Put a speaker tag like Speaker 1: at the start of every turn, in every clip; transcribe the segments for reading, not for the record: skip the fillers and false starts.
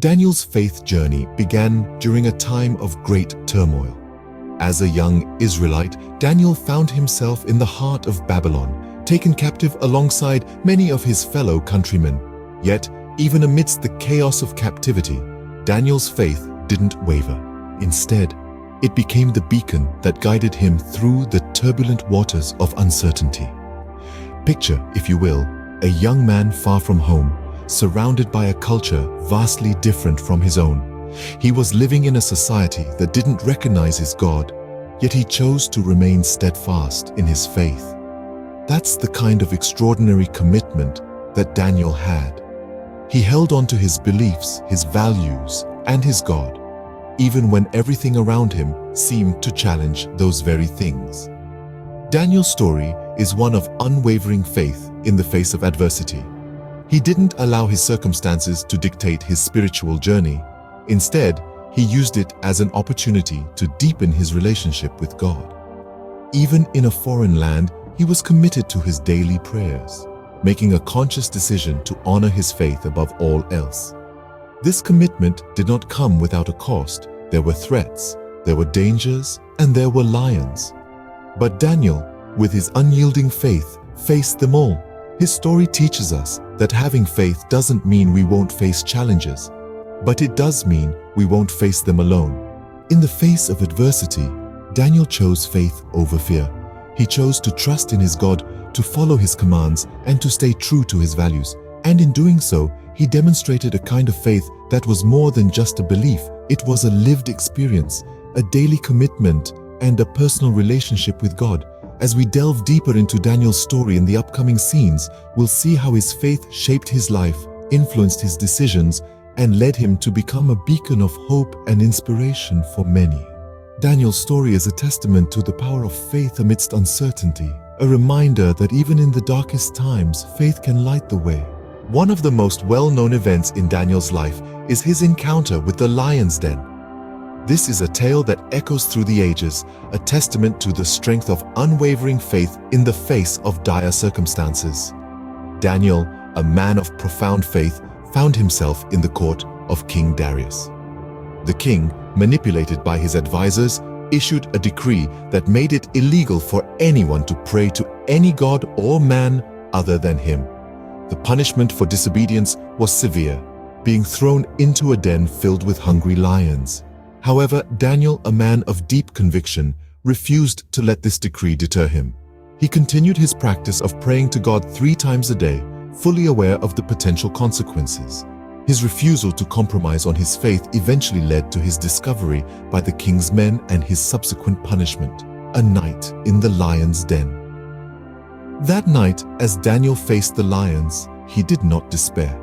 Speaker 1: Daniel's faith journey began during a time of great turmoil. As a young Israelite, Daniel found himself in the heart of Babylon, taken captive alongside many of his fellow countrymen. Yet, even amidst the chaos of captivity, Daniel's faith didn't waver. Instead, it became the beacon that guided him through the turbulent waters of uncertainty. Picture, if you will, a young man far from home, surrounded by a culture vastly different from his own. He was living in a society that didn't recognize his God, yet he chose to remain steadfast in his faith. That's the kind of extraordinary commitment that Daniel had. He held on to his beliefs, his values, and his God, even when everything around him seemed to challenge those very things. Daniel's story is one of unwavering faith in the face of adversity. He didn't allow his circumstances to dictate his spiritual journey. Instead, he used it as an opportunity to deepen his relationship with God. Even in a foreign land, he was committed to his daily prayers, making a conscious decision to honor his faith above all else. This commitment did not come without a cost. There were threats, there were dangers, and there were lions. But Daniel, with his unyielding faith, faced them all. His story teaches us that having faith doesn't mean we won't face challenges, but it does mean we won't face them alone. In the face of adversity, Daniel chose faith over fear. He chose to trust in his God, to follow his commands, and to stay true to his values. And in doing so, he demonstrated a kind of faith that was more than just a belief. It was a lived experience, a daily commitment, and a personal relationship with God. As we delve deeper into Daniel's story in the upcoming scenes, we'll see how his faith shaped his life, influenced his decisions, and led him to become a beacon of hope and inspiration for many. Daniel's story is a testament to the power of faith amidst uncertainty, a reminder that even in the darkest times, faith can light the way. One of the most well-known events in Daniel's life is his encounter with the lion's den. This is a tale that echoes through the ages, a testament to the strength of unwavering faith in the face of dire circumstances. Daniel, a man of profound faith, found himself in the court of King Darius. The king, manipulated by his advisors, issued a decree that made it illegal for anyone to pray to any god or man other than him. The punishment for disobedience was severe, being thrown into a den filled with hungry lions. However, Daniel, a man of deep conviction, refused to let this decree deter him. He continued his practice of praying to God 3 times a day, fully aware of the potential consequences. His refusal to compromise on his faith eventually led to his discovery by the king's men and his subsequent punishment, a night in the lion's den. That night, as Daniel faced the lions, he did not despair.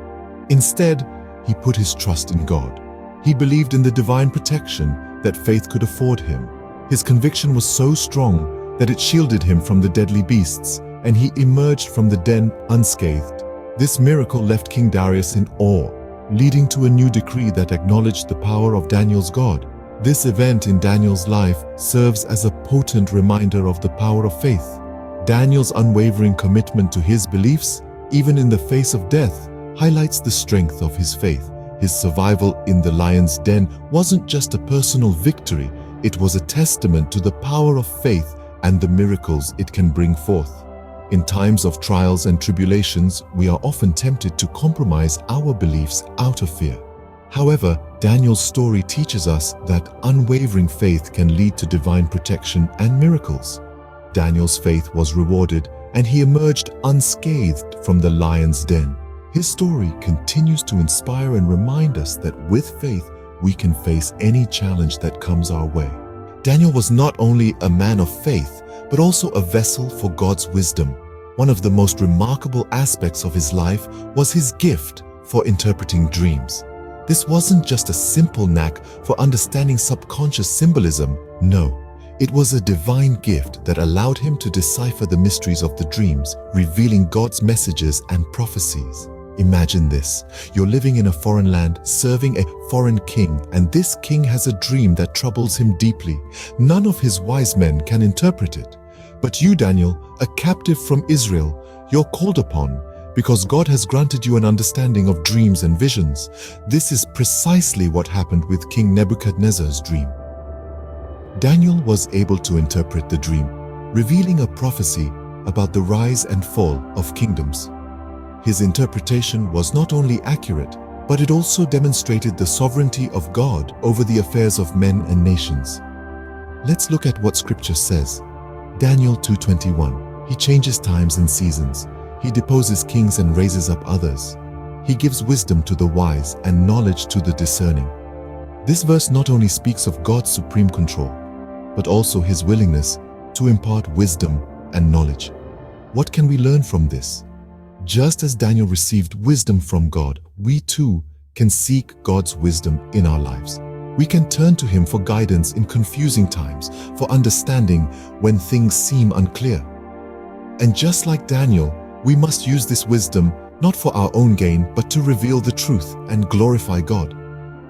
Speaker 1: Instead, he put his trust in God. He believed in the divine protection that faith could afford him. His conviction was so strong that it shielded him from the deadly beasts, and he emerged from the den unscathed. This miracle left King Darius in awe, leading to a new decree that acknowledged the power of Daniel's God. This event in Daniel's life serves as a potent reminder of the power of faith. Daniel's unwavering commitment to his beliefs, even in the face of death, highlights the strength of his faith. His survival in the lion's den wasn't just a personal victory, it was a testament to the power of faith and the miracles it can bring forth. In times of trials and tribulations, we are often tempted to compromise our beliefs out of fear. However, Daniel's story teaches us that unwavering faith can lead to divine protection and miracles. Daniel's faith was rewarded, and he emerged unscathed from the lion's den. His story continues to inspire and remind us that with faith, we can face any challenge that comes our way. Daniel was not only a man of faith, but also a vessel for God's wisdom. One of the most remarkable aspects of his life was his gift for interpreting dreams. This wasn't just a simple knack for understanding subconscious symbolism. No, it was a divine gift that allowed him to decipher the mysteries of the dreams, revealing God's messages and prophecies. Imagine this. You're living in a foreign land, serving a foreign king, and this king has a dream that troubles him deeply. None of his wise men can interpret it. But you, Daniel, a captive from Israel, you're called upon. because God has granted you an understanding of dreams and visions. This is precisely what happened with King Nebuchadnezzar's dream. Daniel was able to interpret the dream, revealing a prophecy about the rise and fall of kingdoms. His interpretation was not only accurate, but it also demonstrated the sovereignty of God over the affairs of men and nations. Let's look at what Scripture says. Daniel 2:21. He changes times and seasons. He deposes kings and raises up others. He gives wisdom to the wise and knowledge to the discerning. This verse not only speaks of God's supreme control, but also His willingness to impart wisdom and knowledge. What can we learn from this? Just as Daniel received wisdom from God, we too can seek God's wisdom in our lives. We can turn to Him for guidance in confusing times, for understanding when things seem unclear. And just like Daniel, we must use this wisdom not for our own gain, but to reveal the truth and glorify God.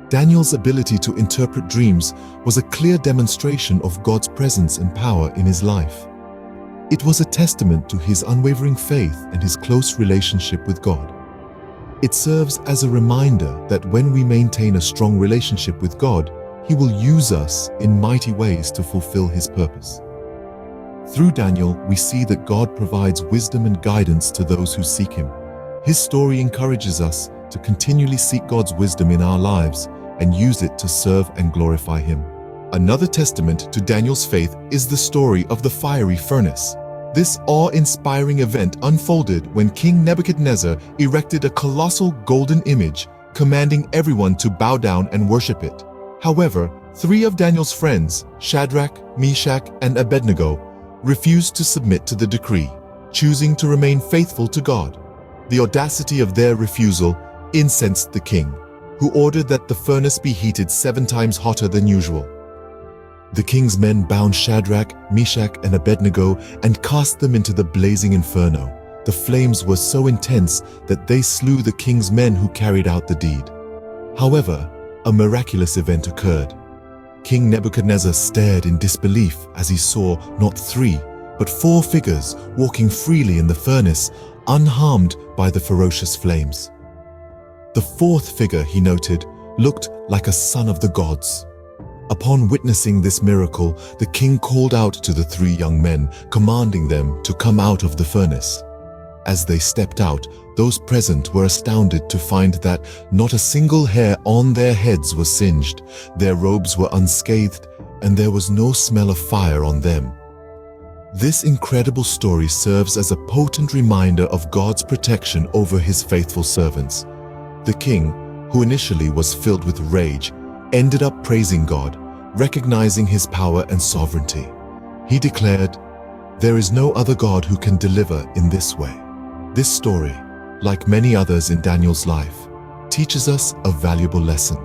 Speaker 1: Daniel's ability to interpret dreams was a clear demonstration of God's presence and power in his life. It was a testament to his unwavering faith and his close relationship with God. It serves as a reminder that when we maintain a strong relationship with God, He will use us in mighty ways to fulfill His purpose. Through Daniel, we see that God provides wisdom and guidance to those who seek Him. His story encourages us to continually seek God's wisdom in our lives and use it to serve and glorify Him. Another testament to Daniel's faith is the story of the fiery furnace. This awe-inspiring event unfolded when King Nebuchadnezzar erected a colossal golden image, commanding everyone to bow down and worship it. However, 3 of Daniel's friends, Shadrach, Meshach, and Abednego, refused to submit to the decree, choosing to remain faithful to God. The audacity of their refusal incensed the king, who ordered that the furnace be heated 7 times hotter than usual. The king's men bound Shadrach, Meshach, and Abednego and cast them into the blazing inferno. The flames were so intense that they slew the king's men who carried out the deed. However, a miraculous event occurred. King Nebuchadnezzar stared in disbelief as he saw not 3, but 4 figures walking freely in the furnace, unharmed by the ferocious flames. The 4th figure, he noted, looked like a son of the gods. Upon witnessing this miracle, the king called out to the 3 young men, commanding them to come out of the furnace. As they stepped out, those present were astounded to find that not a single hair on their heads was singed, their robes were unscathed, and there was no smell of fire on them. This incredible story serves as a potent reminder of God's protection over His faithful servants. The king, who initially was filled with rage, ended up praising God, recognizing His power and sovereignty. He declared, "There is no other God who can deliver in this way." This story, like many others in Daniel's life, teaches us a valuable lesson.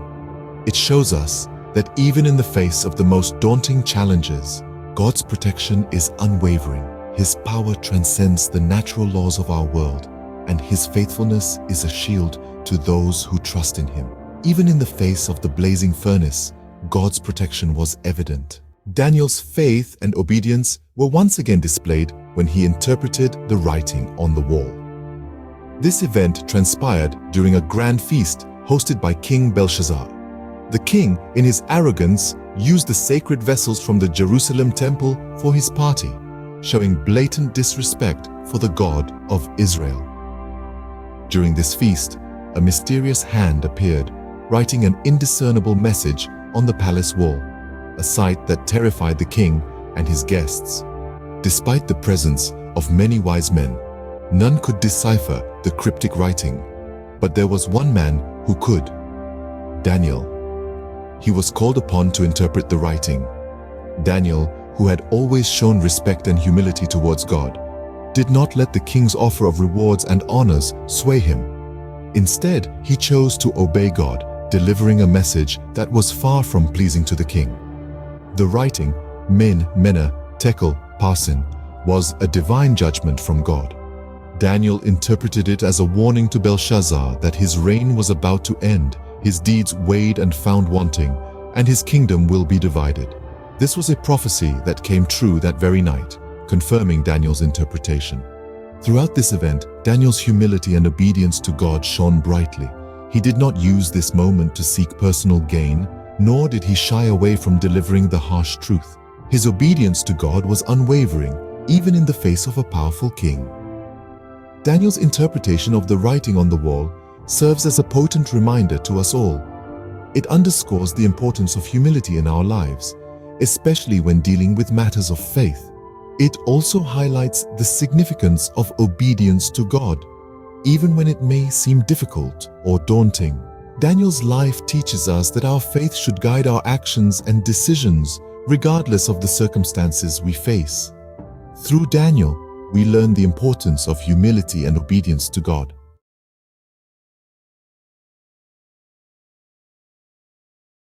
Speaker 1: It shows us that even in the face of the most daunting challenges, God's protection is unwavering. His power transcends the natural laws of our world, and His faithfulness is a shield to those who trust in Him. Even in the face of the blazing furnace, God's protection was evident. Daniel's faith and obedience were once again displayed when he interpreted the writing on the wall. This event transpired during a grand feast hosted by King Belshazzar. The king, in his arrogance, used the sacred vessels from the Jerusalem temple for his party, showing blatant disrespect for the God of Israel. During this feast, a mysterious hand appeared, writing an indiscernible message on the palace wall, a sight that terrified the king and his guests. Despite the presence of many wise men, none could decipher the cryptic writing, but there was one man who could: Daniel. He was called upon to interpret the writing. Daniel, who had always shown respect and humility towards God, did not let the king's offer of rewards and honors sway him. Instead, he chose to obey God, delivering a message that was far from pleasing to the king. The writing, Min, Mena, Tekel, Parsin, was a divine judgment from God. Daniel interpreted it as a warning to Belshazzar that his reign was about to end, his deeds weighed and found wanting, and his kingdom will be divided. This was a prophecy that came true that very night, confirming Daniel's interpretation. Throughout this event, Daniel's humility and obedience to God shone brightly. He did not use this moment to seek personal gain, nor did he shy away from delivering the harsh truth. His obedience to God was unwavering, even in the face of a powerful king. Daniel's interpretation of the writing on the wall serves as a potent reminder to us all. It underscores the importance of humility in our lives, especially when dealing with matters of faith. It also highlights the significance of obedience to God, even when it may seem difficult or daunting. Daniel's life teaches us that our faith should guide our actions and decisions, regardless of the circumstances we face. Through Daniel, we learn the importance of humility and obedience to God.